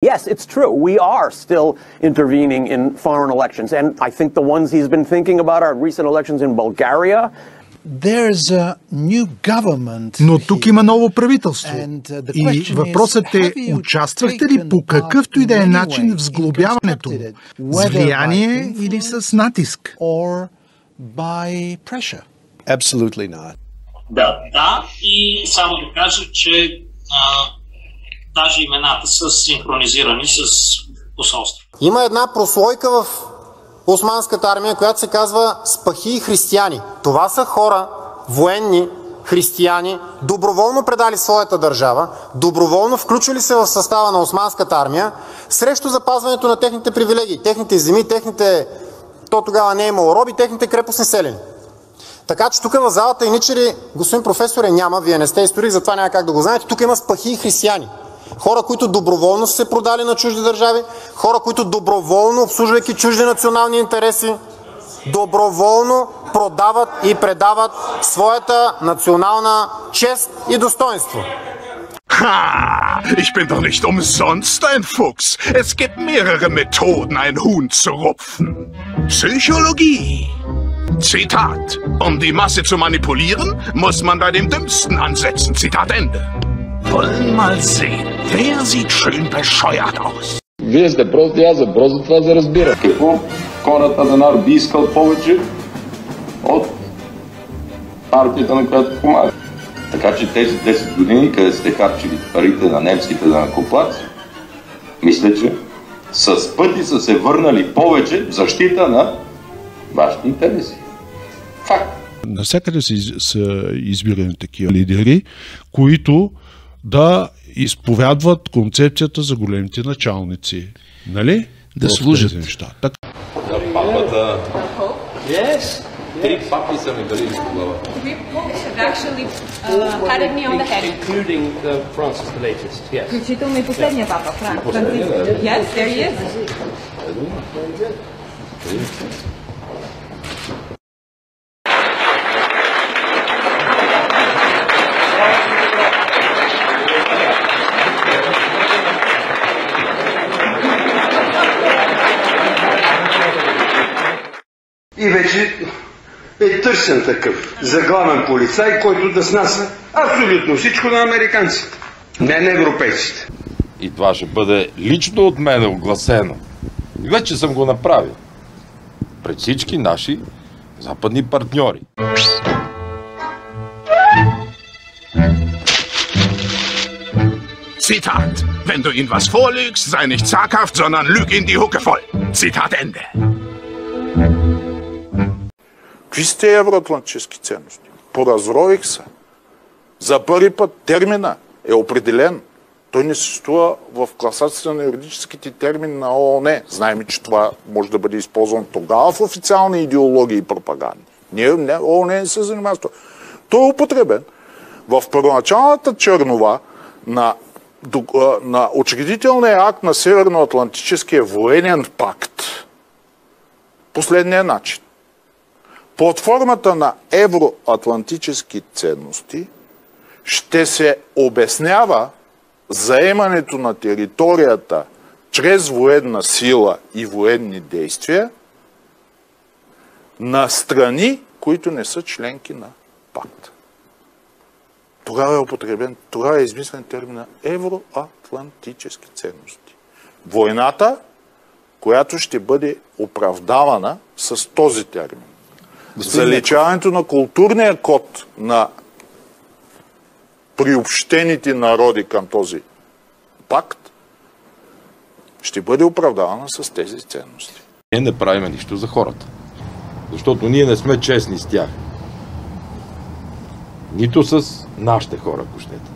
Yes, it's true. We are still intervening in foreign elections. And I think the ones he's been thinking about are recent elections in Bulgaria. Но тук има ново правителство. И въпросът е, участвахте ли по какъвто и да е начин в сглобяването? С влияние или с натиск? Да, и само да кажа, че даже имената са синхронизирани с посолство. Има една прослойка в Османската армия, която се казва спахи християни. Това са хора, военни, християни, доброволно предали своята държава, доброволно включили се в състава на Османската армия срещу запазването на техните привилегии, техните земи, то тогава не е имало роби, техните крепостни селени. Така че тук в залата иничери, господин професоре, няма, вие не сте историк, затова няма как да го знаете, тук има спахи християни. Хора, които доброволно са се продали на чужди държави, хора, които доброволно, обслужвайки чужди национални интереси, доброволно продават и предават своята национална чест и достоинство. Ha! Ich bin doch nicht umsonst ein Fuchs. Es gibt mehrere Methoden, ein Huhn zu rupfen. Psychologie. Zitat. Um die Masse zu manipulieren, muss man bei dem Dümmsten ansetzen. Zitat Ende. Wollen mal sehen. Wer sieht schön bescheuert aus? Вие сте прости, аз съм просто, това се разбира. Какво Конрад Аденауер би искал повече от партията, на която помага? Така че тези 10 години, къде сте харчили парите на немските данъкоплатци, мисля, че с пъти са се върнали повече в защита на вашите интереси. Факт. Навсякъде са избирани такива лидери, които да изповядват концепцията за големите началници. Нали? Да служат неща. На папата... Yes. 3 папи са ми дали по глава. Including Francis the latest, yes. Включително и последния папа, Франциск. Yes, there he is. И вече е търсен такъв за главен полицай, който да снася абсолютно всичко на американците, не на европейците. И това ще бъде лично от мен огласено. И вече съм го направил. Пред всички наши западни партньори. Zitat. Wenn du ihm was vorlügst, sei nicht zaghaft, sondern lüg ihn die Hucke voll. Zitat Ende. Какви са тези евроатлантически ценности? Поразрових се. За първи път термина е определен. Той не съществува в класацията на юридическите термини на ООН. Знаем, че това може да бъде използвано тогава в официални идеологии и пропаганди. ООН не се занимава с това. Той е употребен в първоначалната чернова на учредителния акт на Северноатлантическия военен пакт. Последния начин. Под формата на евроатлантически ценности ще се обяснява заемането на територията чрез военна сила и военни действия на страни, които не са членки на пакта. Тогава е употребен, тогава е измислен термина евроатлантически ценности. Войната, която ще бъде оправдавана с този термин. Заличаването на културния код на приобщените народи към този пакт ще бъде оправдавана с тези ценности. Ние не правим нищо за хората, защото ние не сме честни с тях. Нито с нашите хора, ако щете.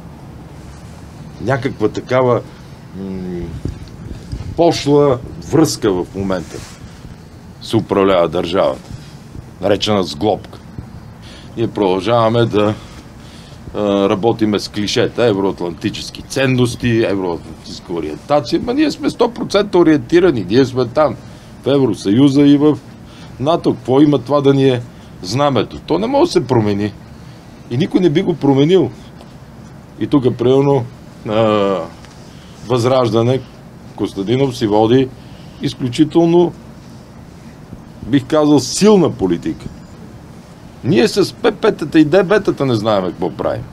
Някаква такава пошла връзка в момента се управлява държавата, наречена сглобка. Ние продължаваме да работиме с клишета, евроатлантически ценности, евроатлантическа ориентация, но ние сме 100% ориентирани, ние сме там, в Евросъюза и в НАТО. Какво има това да ни е знамето? То не може да се промени. И никой не би го променил. И тук, примерно, Възраждане Костадинов си води изключително, бих казал, силна политика. Ние с ПП-тата и ДБ-тата не знаем какво правим.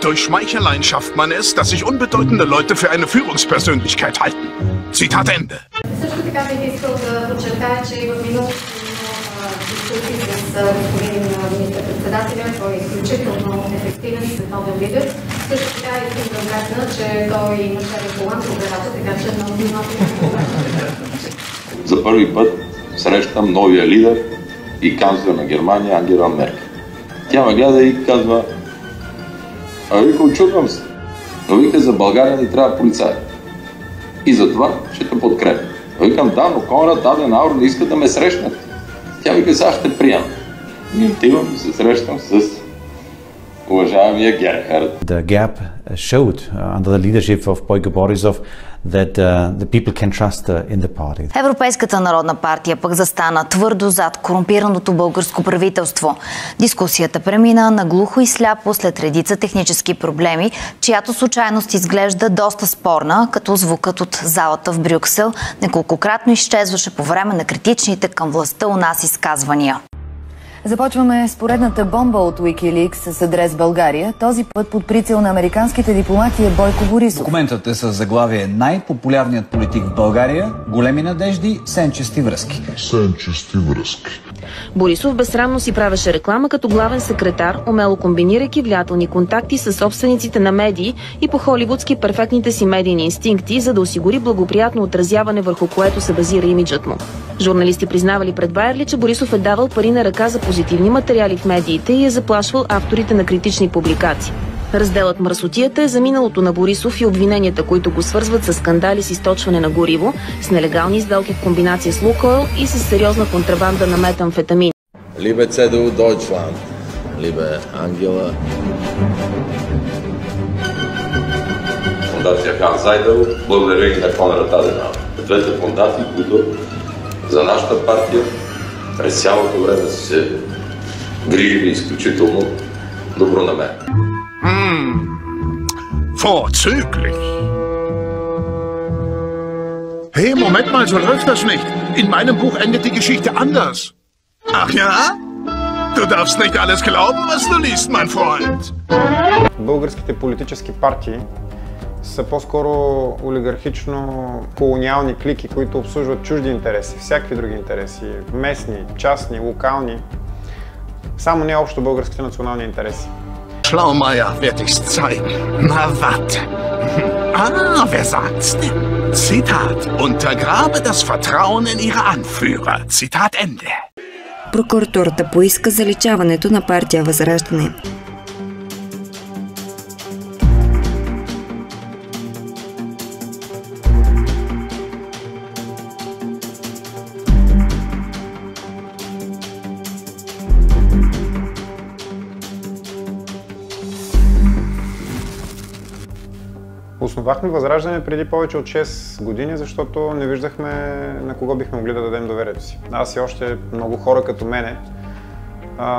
Durch Schmeicheleien schafft man es, dass sich unbedeutende Leute für eine Führungspersönlichkeit halten. Zitat Ende. Също така бих искал да подчертая, че и в миналото дискусии с господин министър-председателя, той е изключително ефективен световен лидер. Също така искам да вмесна, че той имаше регулант обирача, така че много. За първи път срещам новия лидер и канцлер на Германия Ангела Меркел. Тя ме гледа и казва: вика, очудвам се, но вика, за България ни трябва полицай. И затова ще те подкрепя. Викам: да, но Конрад Аденауер не иска да ме срещнат. Тя вика: сега ще приема. И отивам и се срещам с уважаемия Герхард. The gap showed under the leadership of Бойко Борисов that the people can trust in the party. Европейската народна партия пък застана твърдо зад корумпираното българско правителство. Дискусията премина на глухо и сляпо след редица технически проблеми, чиято случайност изглежда доста спорна, като звукът от залата в Брюксел неколкократно изчезваше по време на критичните към властта у нас изказвания. Започваме с поредната бомба от Wikileaks с адрес България. Този път под прицел на американските дипломати е Бойко Борисов. Документът е с заглавие "Най-популярният политик в България. Големи надежди, сенчести връзки". Сенчести връзки. Борисов безсрамно си правеше реклама като главен секретар, умело комбинирайки влиятелни контакти с собствениците на медии и по холивудски перфектните си медийни инстинкти, за да осигури благоприятно отразяване, върху което се базира имиджът му. Журналисти признавали пред Байерли, че Борисов е давал пари на ръка за позитивни материали в медиите и е заплашвал авторите на критични публикации. Разделът мръсотията е за миналото на Борисов и обвиненията, които го свързват с скандали с източване на гориво, с нелегални сделки в комбинация с Лукойл и с сериозна контрабанда на метамфетамин. Liebe CDU Deutschland, liebe Angela. Фондация Ханс Зайдел, благодаря и на Конрад Аденауер. Двете фондации, които за нашата партия през цялото време са се грижили изключително добронамерено. Vorzüglich. Hey, Moment mal, so läuft das nicht. In meinem Buch endet die Geschichte anders. Ach ja? Du darfst nicht alles glauben, was du liest, mein Freund. Българските политически партии са по-скоро олигархично-колониални клики, които обслужват чужди интереси, всякакви други интереси, местни, частни, локални, само не общо българските национални интереси. Schlaumeier wird ich's zeigen. Na warte. Wer sagt's denn? Zitat: Untergrabe das Vertrauen in ihre Anführer. Zitat Ende. Прокуратурата поиска заличаването на партия Възраждане. Основахме Възраждане преди повече от 6 години, защото не виждахме на кого бихме могли да дадем доверието си. Аз и още много хора като мене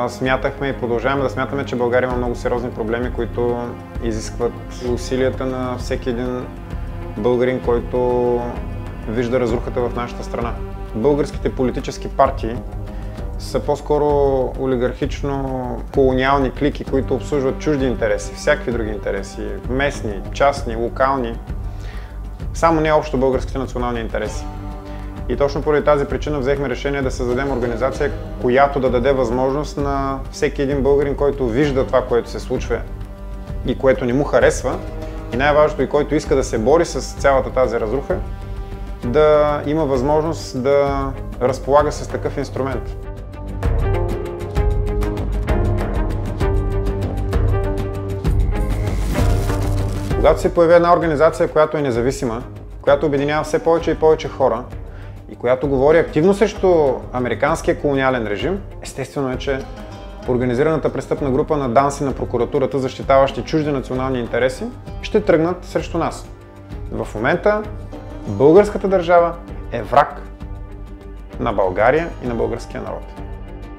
смятахме и продължаваме да смятаме, че България има много сериозни проблеми, които изискват усилията на всеки един българин, който вижда разрухата в нашата страна. Българските политически партии са по-скоро олигархично-колониални клики, които обслужват чужди интереси, всякакви други интереси, местни, частни, локални, само не общо българските национални интереси. И точно поради тази причина взехме решение да създадем организация, която да даде възможност на всеки един българин, който вижда това, което се случва и което не му харесва, и най-важното, и който иска да се бори с цялата тази разруха, да има възможност да разполага с такъв инструмент. Когато се появи една организация, която е независима, която обединява все повече и повече хора и която говори активно срещу американския колониален режим, естествено е, че организираната престъпна група на ДАНС и на прокуратурата, защитаващи чужди национални интереси, ще тръгнат срещу нас. В момента българската държава е враг на България и на българския народ.